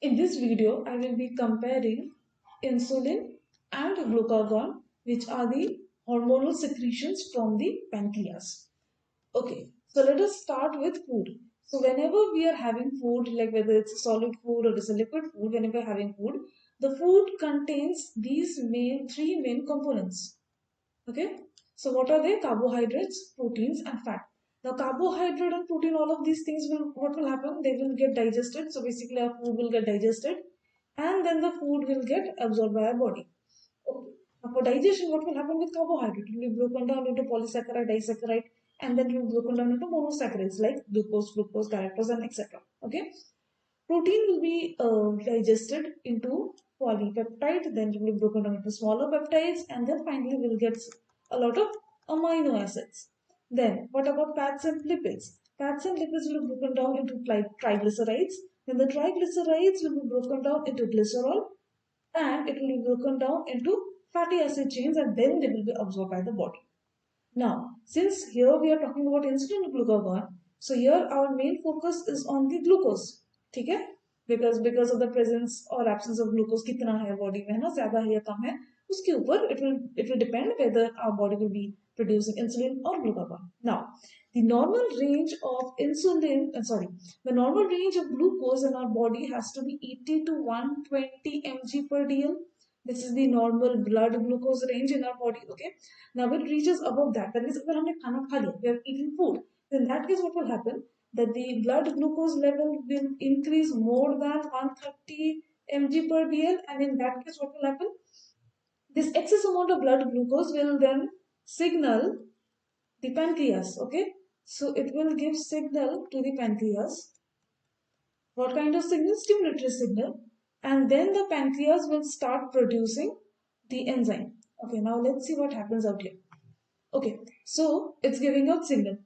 In this video, I will be comparing insulin and glucagon, which are the hormonal secretions from the pancreas. Okay, so let us start with food. So whenever we are having food, like whether it's a solid food or it's a liquid food, whenever we're having food, the food contains these three main components. Okay, so what are they? Carbohydrates, proteins, and fat. Now, carbohydrate and protein, all of these things will, what will happen? They will get digested. So basically, our food will get digested, and then the food will get absorbed by our body. Okay. Now, for digestion, what will happen with carbohydrate? It will be broken down into polysaccharide, disaccharide, and then it will be broken down into monosaccharides like glucose, fructose, galactose, and etc. Okay. Protein will be digested into polypeptide, then it will be broken down into smaller peptides, and then finally we'll get a lot of amino acids. Then, what about fats and lipids? Fats and lipids will be broken down into triglycerides. Then the triglycerides will be broken down into glycerol, and it will be broken down into fatty acid chains, and then they will be absorbed by the body. Now, since here we are talking about insulin and glucagon, so here our main focus is on the glucose. ठीक है? Because of the presence or absence of glucose कितना है body में है ना, ज़्यादा है या कम है, उसके ऊपर it will depend whether our body will be producing insulin or glucagon. Now, the normal range of the normal range of glucose in our body has to be 80 to 120 mg per dl. This is the normal blood glucose range in our body. Okay. Now, when it reaches above that, that means if we have eaten food, then in that case, what will happen? That the blood glucose level will increase more than 130 mg per dl, and in that case, what will happen? This excess amount of blood glucose will then signal the pancreas. Okay, so it will give signal to the pancreas. What kind of signal? Stimulatory signal, and then the pancreas will start producing the enzyme. Okay, now let's see what happens out here. Okay, so it's giving out signal.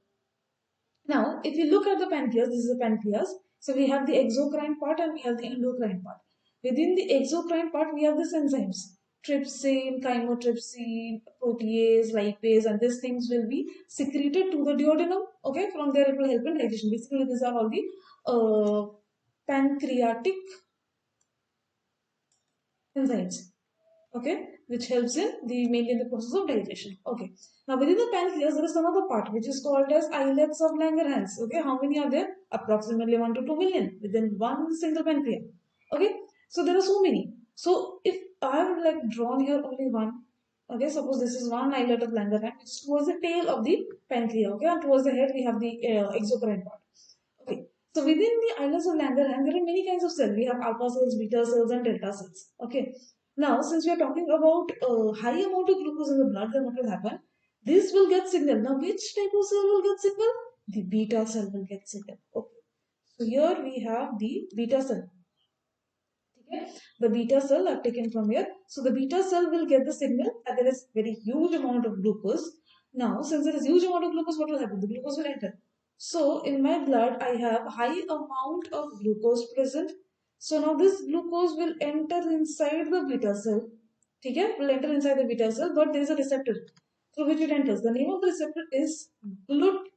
Now, if you look at the pancreas, this is the pancreas. So we have the exocrine part and we have the endocrine part. Within the exocrine part, we have these enzymes: trypsin, chymotrypsin, protease, lipase, and these things will be secreted to the duodenum. Okay, from there it will help in digestion. Basically, these are all the pancreatic enzymes. Okay, which helps in the mainly in the process of digestion. Okay, now within the pancreas there is another part which is called as islets of Langerhans. Okay, how many are there? Approximately 1 to 2 million within one single pancreas. Okay, so there are so many. So if I have like drawn here only one, okay, suppose this is one islet of Langerhans, it's towards the tail of the pancreas. Okay, and towards the head we have the exocrine part. Okay, so within the islets of Langerhans there are many kinds of cells. We have alpha cells, beta cells, and delta cells. Okay, now, since we are talking about a high amount of glucose in the blood, then what will happen? This will get signal. Now, which type of cell will get signal? The beta cell will get signal. Okay. So here we have the beta cell. Okay. The beta cell are taken from here. So the beta cell will get the signal that there is very huge amount of glucose. Now, since there is huge amount of glucose, what will happen? The glucose will enter. So in my blood, I have high amount of glucose present. So now this glucose will enter inside the beta cell. Okay, will enter inside the beta cell, but there is a receptor through which it enters. The name of the receptor is GLUT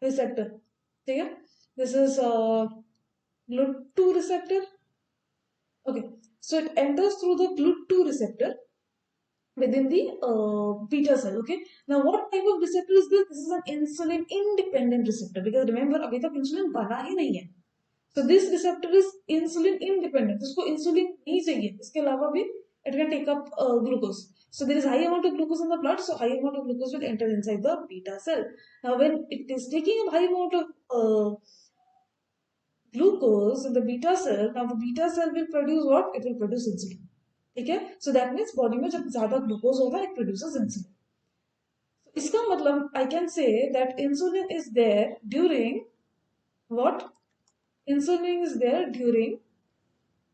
receptor. Okay, this is GLUT2 receptor. Okay, so it enters through the GLUT2 receptor within the beta cell. Okay, now what type of receptor is this? This is an insulin independent receptor, because remember अभी तक insulin बना ही नहीं है. So this receptor is insulin independent. इसको insulin नहीं चाहिए. इसके अलावा भी it can take up glucose. So there is high amount of glucose in the blood. So high amount of glucose will enter inside the beta cell. Now when it is taking a high amount of glucose in the beta cell, now the beta cell will produce what? It will produce insulin. Okay? So that means body में जब ज़्यादा glucose होगा, it produces insulin. So इसका मतलब I can say that insulin is there during what? Insulin is there during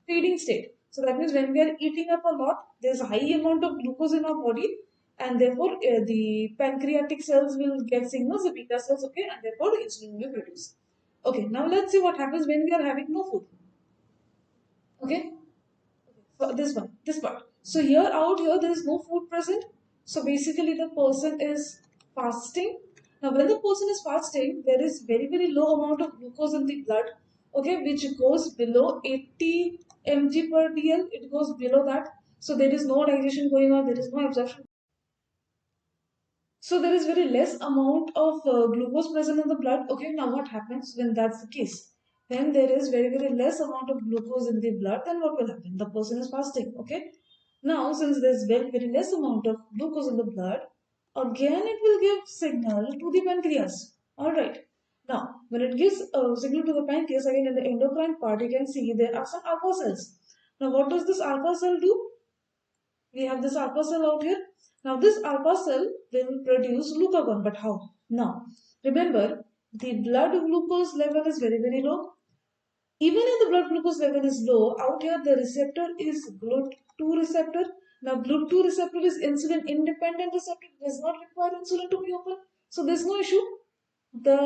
feeding state. So that means when we are eating up a lot, there's a high amount of glucose in our body, and therefore the pancreatic cells will get signals, the beta cells, okay, and therefore insulin will be produced. Okay, now let's see what happens when we are having no food. Okay, so this part. So here out here there is no food present. So basically the person is fasting. Now when the person is fasting, there is very low amount of glucose in the blood. okay, which goes below 80 mg per dl. It goes below that. So there is no digestion going on, there is no absorption. So there is very less amount of glucose present in the blood. Okay, now what happens when that's the case? When there is very less amount of glucose in the blood, then what will happen? The person is fasting. Okay. Now, since there's very less amount of glucose in the blood, again it will give signal to the pancreas. All right. Now, when it gives a signal to the pancreas, again in the endocrine part, you can see there are some alpha cells. Now, what does this alpha cell do? We have this alpha cell out here. Now this alpha cell will produce glucagon, but how? Now remember, the blood glucose level is very low. Even if the blood glucose level is low, out here the receptor is GLUT2 receptor. Now GLUT2 receptor is insulin independent receptor, does not require insulin to be open. So there's no issue. The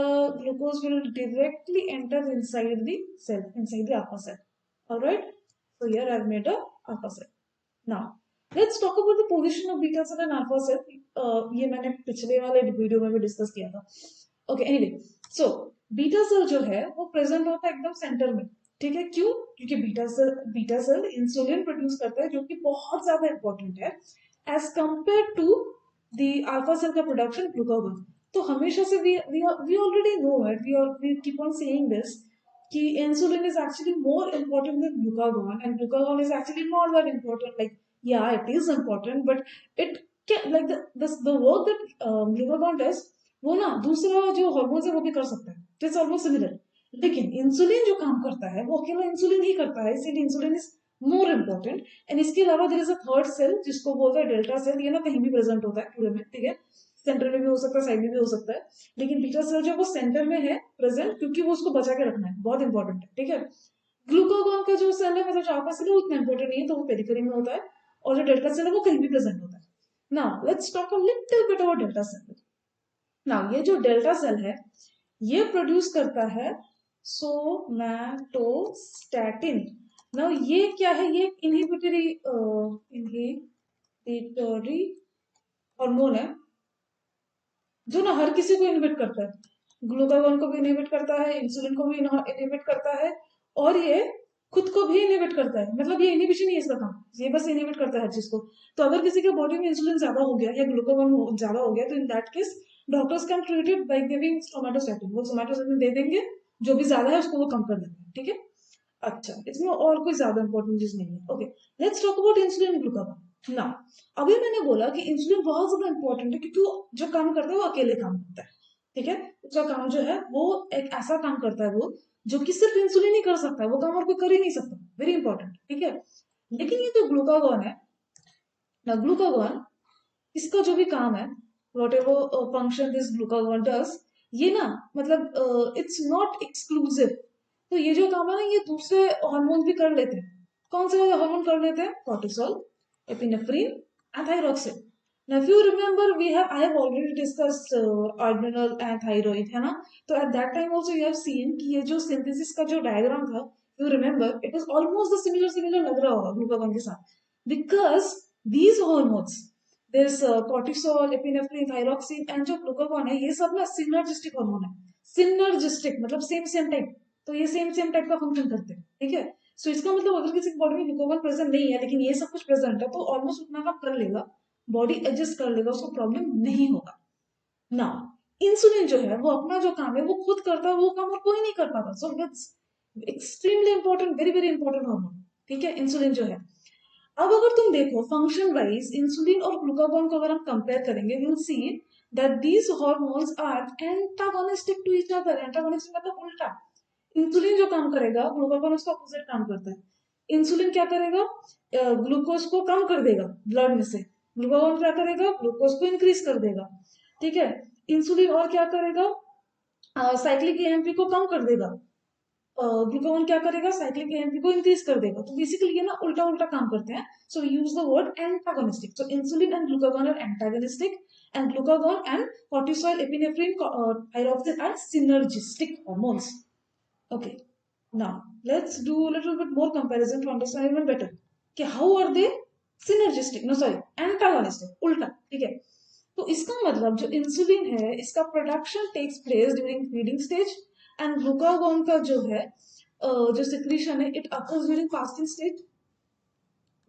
glucose will directly enter inside the cell, inside the alpha cell. Alright, so here I've made a alpha cell. Now let's talk about the position of beta cell and alpha cell. ये मैंने पिछले वाले video में भी discuss किया था. Okay, anyway, so beta cell जो है वो प्रेजेंट होता है एकदम सेंटर में. ठीक है, क्यों? क्योंकि बीटा सेल इंसुलिन प्रोड्यूस करता है जो कि बहुत ज्यादा इंपॉर्टेंट है as compare to the alpha cell का प्रोडक्शन ग्लूकागॉन. तो हमेशा से we already know it, we keep on saying this कि insulin is actually more important than glucagon, and glucagon is actually not that important. Like, yeah, it is important, but it can, like the work that glucagon does, वो ना दूसरा जो hormone है वो भी कर सकता है. It's almost similar. लेकिन इंसुलिन जो काम करता है वो अकेला इंसुलिन ही करता है, इसीलिए insulin is more important. And इसके अलावा there is a third cell जिसको बोलते हैं डेल्टा सेल. ये ना कहीं भी प्रेजेंट होता है पूरे में. ठीक है, सेंटर में भी हो सकता है, साइड में भी हो सकता है, लेकिन बीटा सेल जो वो सेंटर में है प्रेजेंट, क्योंकि वो उसको बचा के रखना है, बहुत इंपॉर्टेंट है. ठीक है, ग्लूकागॉन का जो सेल है मतलब जो आपस में उतना इंपॉर्टेंट नहीं है, तो वो पेरिफेरी में होता है, और जो डेल्टा सेल है वो कहीं भी प्रेजेंट होता है. Now let's talk a little bit about delta cell. Now ये जो डेल्टा सेल है ये प्रोड्यूस करता है सोमैटोस्टैटिन. नाउ ये क्या है? ये इनहिबिटरी हार्मोन है जो ना हर किसी को इनहिबिट करता है. ग्लूकागॉन को भी इनहिबिट करता है, इंसुलिन को भी इनहिबिट करता है, और ये खुद को भी इनहिबिट करता है. मतलब ये इनहिबिशन ही है इसका काम, ये बस इनहिबिट करता है हर चीज को. तो अगर किसी के बॉडी में इंसुलिन ज्यादा हो गया या ग्लूकागॉन ज्यादा हो गया, तो in that case doctors can treat it by giving somatostatin. वो सोमैटोस्टैटिन दे देंगे, जो भी ज्यादा है उसको वो कम कर देंगे. ठीक है, अच्छा, इसमें और कोई ज्यादा इंपॉर्टेंट चीज नहीं है. Okay, let's talk about insulin glucagon. ना अभी मैंने बोला कि इंसुलिन बहुत ज्यादा इंपॉर्टेंट है क्योंकि वो जो काम करता है वो अकेले काम करता है. ठीक है, उसका काम जो है वो एक ऐसा काम करता है वो जो कि सिर्फ इंसुलिन ही कर सकता है, वो काम और कोई कर ही नहीं सकता. Very important. ठीक है, लेकिन ये जो ग्लूकागॉन है ना, ग्लूकागॉन इसका जो भी काम है, what ever function this glucagon does, ये ना मतलब इट्स नॉट एक्सक्लूसिव. तो ये जो काम है ना, ये दूसरे हार्मोन भी कर लेते हैं. कौन से वाले हार्मोन कर लेते हैं? Cortisol, epinephrine and thyroxine. Now, if you remember, I have already discussed adrenal and thyroid, है ना? तो at that time also you have seen कि ये जो synthesis का जो diagram था, you remember, it was almost the similar लग रहा होगा glucagon के साथ, because these hormones, there's cortisol, epinephrine, thyroxine, and जो glucagon है, ये सब ना synergistic hormone है. Synergistic मतलब same type. तो ये same टाइप का फंक्शन करते हैं. ठीक है, सो इसका मतलब अगर किसी बॉडी में ग्लूकागॉन प्रेजेंट नहीं है लेकिन ये सब कुछ प्रेजेंट है, तो ऑलमोस्ट उतना काम कर लेगा, बॉडी एडजस्ट कर लेगा, उसको प्रॉब्लम नहीं होगा. ना इंसुलिन जो है वो अपना जो काम है वो खुद करता है, वो काम और कोई नहीं कर पाता. So it's extremely important, very important hormone. ठीक है, इंसुलिन जो है. अब अगर तुम देखो फंक्शन वाइज इंसुलिन और ग्लूकागॉन को अगर हम कंपेयर करेंगे, we will see that these hormones are antagonistic to each other. Antagonistic मतलब उल्टा. इंसुलिन जो काम करेगा ग्लूकागॉन उसका अपोजिट काम करता है. इंसुलिन क्या करेगा? ग्लूकोज को कम कर देगा ब्लड में से. ग्लूकागॉन क्या करेगा? ग्लूकोज को इंक्रीज कर देगा. ठीक है, इंसुलिन और क्या करेगा? साइक्लिक एएमपी को कम कर देगा. ग्लूकागॉन क्या करेगा? साइक्लिक एएमपी को इंक्रीज कर देगा. तो बेसिकली ये ना उल्टा काम करते हैं. So use the word antagonistic. So insulin and glucagon are antagonistic, and glucagon and cortisol, epinephrine, thyroxine are synergistic hormones. Okay, now let's do a little bit more comparison to understand even better कि how are they synergistic, no sorry, antagonistic, उल्टा. ठीक है, तो इसका मतलब जो insulin है इसका production takes place during feeding stage, and glucagon का जो है जो सिक्रीशन है it occurs during fasting stage.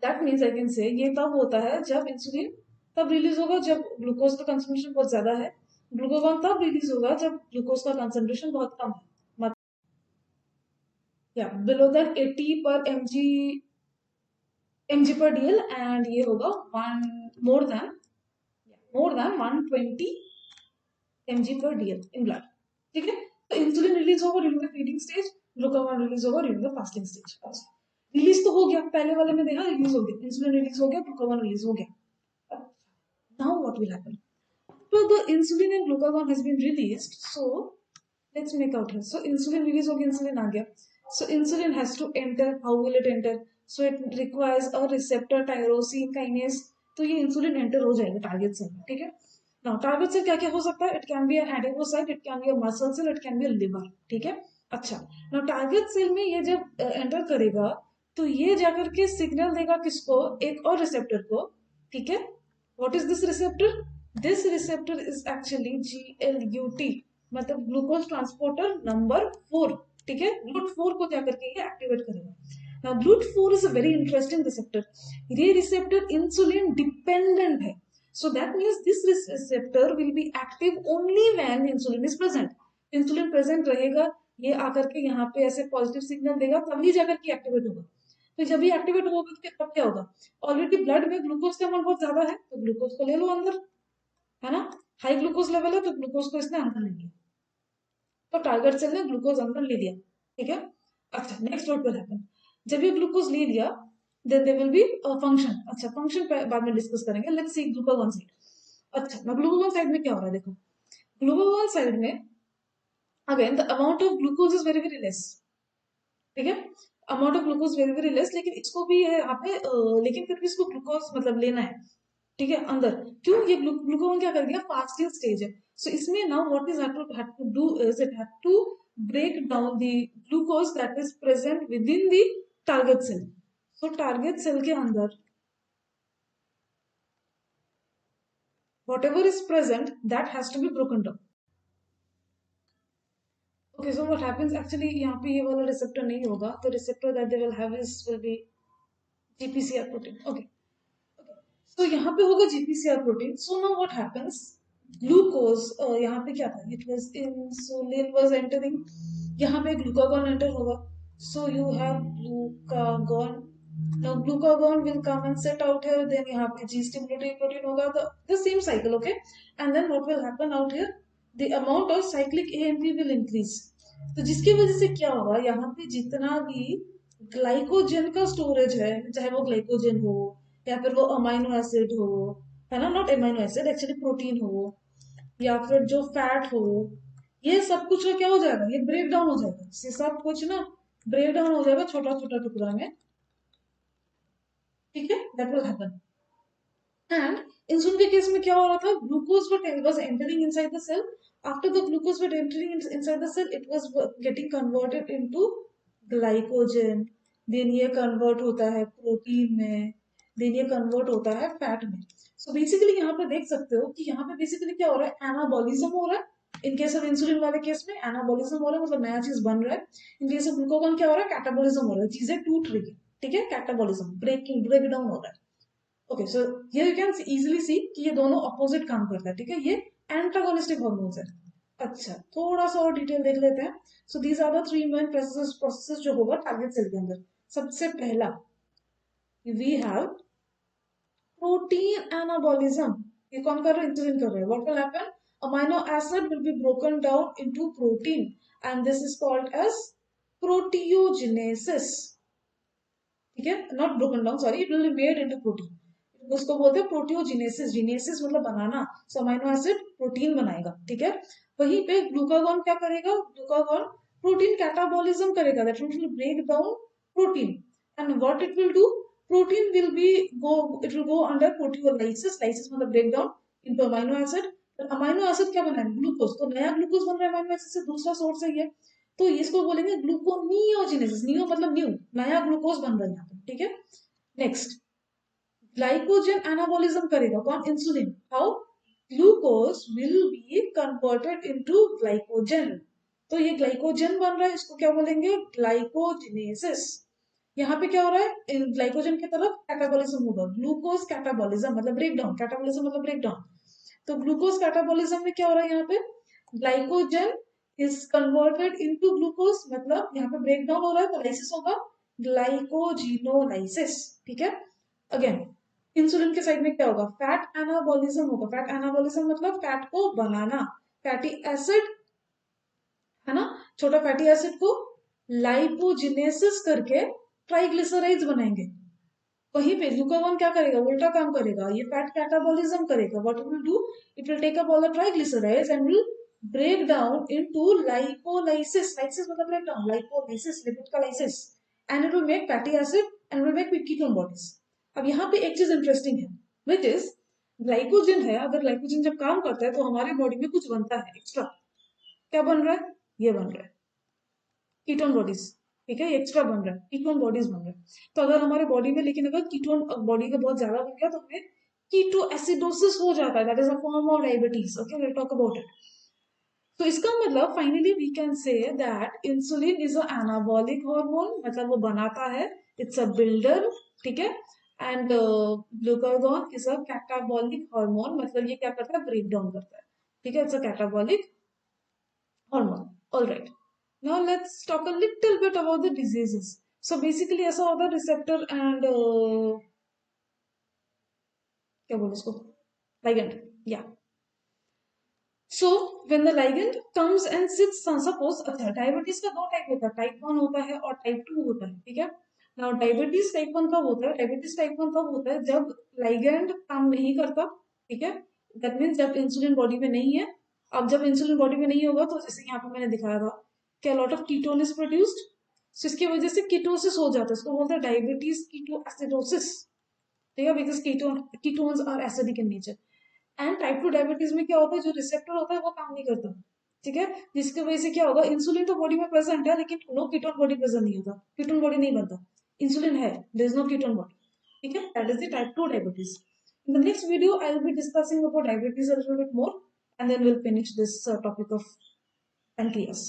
That means I can say ये तब होता है जब इंसुलिन तब रिलीज होगा जब ग्लूकोज का कंसंट्रेशन बहुत ज्यादा है, ग्लूकागॉन तब रिलीज होगा जब ग्लूकोज का कंसंट्रेशन बहुत कम है, या बिलो दैन 80 पर mg per dl, एंड ये होगा one more than 120 mg per dl in blood. ठीक है, तो इंसुलिन रिलीज होगा during the feeding stage, glucagon release होगा during the fasting stage. Release तो हो गया, पहले वाले में देखा रिलीज हो गया, इंसुलिन रिलीज हो गया, ग्लूकागॉन रिलीज हो गया। Now what will happen? So the insulin and glucagon has been released. So let's make out here. So insulin release हो गया, insulin आ गया. So insulin has to enter. How will it enter? So it requires a receptor tyrosine kinase. तो ये insulin enter हो जाएगा target cell में, ठीक है? Now target cell क्या क्या हो सकता है? It can be an adipocyte, it can be a muscle cell, it can be a liver, ठीक है? अच्छा, now target cell में ये जब enter करेगा, तो ये जाकर के सिग्नल देगा किसको? एक और रिसेप्टर को, ठीक है? What is this receptor? This receptor is actually GLUT, मतलब ग्लूकोज ट्रांसपोर्टर नंबर 4, ठीक है? GLUT4 को जाकर के ये एक्टिवेट करेगा। Now GLUT4 is a very interesting receptor. ये रिसेप्टर इंसुलिन डिपेंडेंट है, so that means this receptor will be active only when insulin is present. Insulin present रहेगा, ये आकर के यहाँ पे ऐसे पॉजिटिव सिग्नल देगा, तभी जाकर के एक्टिवेट होगा। तो जब ये एक्टिवेट होगा तो तब क्या होगा? ऑलरेडी ब्लड में ग्लूकोज का अमाउंट बहुत ज्यादा है, तो ग्लूकोज को ले लो अंदर, है ना? हाई ग्लूकोज लेवल है तो ग्लूकोज को इसने अंदर ले लिया, तो टारगेट सेल ने ग्लूकोज अंदर ले लिया, ठीक है? अच्छा, नेक्स्ट व्हाट विल हैपन? जब ये ग्लूकोज ले लिया, then there will be function. अच्छा, फंक्शन बाद में डिस्कस करेंगे, लेट्स सी ग्लूकागॉन साइड। अच्छा, ना ग्लूकागॉन साइड में क्या हो रहा है देखो। ग्लूकागॉन साइड में again the amount of glucose is very very less, ठीक है? Amount of glucose very very less, लेकिन इसको भी है यहाँ पे लेकिन फिर भी इसको ग्लूकोज मतलब लेना है, ठीक है? अंदर क्यों? ये ग्लूकागॉन क्या कर दिया? फास्टिंग स्टेज है, सो इसमें now what is had to do is it had to break down the glucose that is present within the target cell. So target cell के अंदर whatever is present that has to be broken down. Okay, so what happens actually यहाँ पे ये वाला receptor नहीं होगा, the receptor that they will have is will be GPCR protein. Okay, so यहाँ पे होगा GPCR protein. So now what happens? Glucose यहाँ पे क्या था? It was insulin was entering. यहाँ पे glucagon enter होगा. So you have glucagon. Now glucagon will come and set out here. Then यहाँ पे G stimulating protein होगा. The same cycle, okay? And then what will happen out here? The amount of cyclic AMP will increase. तो जिसकी वजह से क्या होगा? यहाँ पे जितना भी ग्लाइकोजन का स्टोरेज है, चाहे वो ग्लाइकोजन हो या फिर वो अमाइनो एसिड हो, है ना? Not amino acid, actually protein हो या फिर जो फैट हो, ये सब कुछ क्या हो जाएगा? ये ब्रेक डाउन हो जाएगा, ये सब कुछ ना ब्रेक डाउन हो जाएगा छोटा छोटा टुकड़ा में, ठीक है? That will happen. And insulin के केस में क्या हो रहा था? Glucose was entering inside the cell. After the glucose was entering inside the cell, it was getting converted into glycogen. then ये कन्वर्ट होता है प्रोटीन में, then ये कन्वर्ट होता है फैट में। सो बेसिकली यहाँ पे देख सकते हो कि यहाँ पे बेसिकली क्या हो रहा है? एनाबॉलिज्म हो रहा है। इन केस ऑफ इंसुलिन वाले केस में एनाबॉलिज्म हो रहा है, मतलब नया चीज बन रहा है। इन केस ऑफ ग्लूकागॉन क्या हो रहा है? कैटाबॉलिज्म हो रहा है, चीजें टूट रही है, ठीक है? कैटाबॉलिज्म, ब्रेक डाउन हो रहा है। Okay, so here you can easily सी कि ये दोनों अपोजिट काम करता है, ठीक है? ये एंटागोनिस्टिक हार्मोन्स है। अच्छा, थोड़ा सा और डिटेल देख लेते हैं। So these are the three main processes जो होगा टारगेट सेल के अंदर। सबसे पहला वी हैव प्रोटीन एनाबॉलिज्म। ये कौन कर रहा है? इंसुलिन कर रहा है। What will happen? Amino acid will be broken down into protein and this is called as proteogenesis, ठीक है? Not broken down, sorry, it will be made into protein, उसको बोलते हैं प्रोटियोजेनेसिस। जेनेसिस मतलब बनाना, सो अमाइनो एसिड प्रोटीन बनाएगा, ठीक है? वहीं पे ग्लूकागॉन क्या करेगा? ग्लूकागॉन प्रोटीन कैटाबॉलिज्म करेगा, that will break down protein, and what it will do? Protein will be go it will go under proteolysis, lysis मतलब break down into amino acid. Amino acid क्या बनाएगा? Glucose. तो नया glucose बन रहा है amino acid से, दूसरा सोर्स है ये, तो इसको बोलेंगे ग्लूकोनियोजेनेसिस। नियो मतलब न्यू, नया ग्लूकोज बन रहा है यहाँ पे, ठीक है? नेक्स्ट, ग्लाइकोजन एनाबॉलिज्म करेगा कौन? Insulin. How? Glucose will be converted into glycogen, तो ये ग्लाइकोजन बन रहा है, इसको क्या बोलेंगे, ग्लाइकोजिनेसिस। यहाँ पे क्या हो रहा है, ग्लाइकोजन की तरफ कैटाबॉलिज्म होगा, ग्लूकोज कैटाबॉलिज्म मतलब ब्रेक डाउन, कैटाबॉलिज्म मतलब ब्रेक डाउन। तो ग्लूकोज कैटाबॉलिज्म में क्या हो रहा है, यहाँ पे glycogen is converted into glucose, मतलब यहाँ पे ब्रेक डाउन हो रहा है तो लाइसिस होगा, ग्लाइकोजिनोलाइसिस। ठीक है। अगेन इंसुलिन के साइड में क्या होगा, फैट एनाबॉलिज्म होगा। फैट एनाबॉलिज्म मतलब फैट को बनाना, फैटी एसिड है ना, छोटा फैटी एसिड को लाइपोजिनेसिस करके ट्राइग्लिसराइड्स बनाएंगे। वहीं पे ग्लूकागॉन क्या करेगा, उल्टा काम करेगा, ये फैट कैटाबॉलिज्म करेगा। What it will do, it will take up all the triglycerides and will break down into lipolysis, lysis मतलब ब्रेक डाउन, लाइपोलाइसिस लिपिड का lysis, and it will make fatty acid and will make ketone bodies. अब यहाँ पे एक चीज interesting है, which is glycogen है, अगर ग्लाइकोजन जब काम करता है तो हमारे बॉडी में कुछ बनता है एक्स्ट्रा। क्या बन रहा है, ये बन रहा है कीटोन बॉडीज। ठीक है, एक्स्ट्रा बन रहा है, कीटोन बॉडीज बन रहा है। तो अगर हमारे बॉडी में, लेकिन अगर कीटोन बॉडी का बहुत ज्यादा बन गया तो हमें कीटो एसिडोसिस हो जाता है, that is a form of diabetes. Okay, will talk about it. तो इसका मतलब finally we can say that insulin is a anabolic hormone, मतलब वो बनाता है, इट्स अ बिल्डर। ठीक है। And glucagon is a catabolic hormone, मतलब ये क्या करता है, ब्रेक डाउन करता है। ठीक है, it's a catabolic hormone. All right. Now let's talk a little bit about the diseases. So basically ऐसा होता है receptor and क्या बोले इसको, ligand. Yeah. So when the ligand comes and sits, suppose अच्छा डायबिटीज का दो टाइप होता है, टाइप 1 होता है और टाइप 2 होता है। ठीक है। नाउ डायबिटीज टाइप 1 कब होता है, डायबिटीज टाइप 1 कब होता है, जब लाइगैंड काम नहीं करता। ठीक है, दैट मीन्स जब इंसुलिन बॉडी में नहीं है। अब जब इंसुलिन बॉडी में नहीं होगा तो जैसे यहाँ पे मैंने दिखाया था कि a lot of ketone is produced, so इसकी वजह से कीटोसिस हो जाता है, इसको बोलते हैं डायबिटीज कीटोएसिडोसिस। ठीक है, because ketones are acidic in nature. And type 2 diabetes में क्या होता है, जो रिसेप्टर होता है वो काम नहीं करता। ठीक है, जिसकी वजह से क्या होगा, इंसुलिन तो बॉडी में प्रेजेंट है लेकिन नो कीटोन बॉडी प्रेजेंट नहीं होता, कीटोन बॉडी नहीं बनता। इंसुलिन है, there is no ketone body. ठीक है, that is the type 2 diabetes. In the next video I will be discussing about diabetes a little bit more, and then we'll finish this topic of pancreas.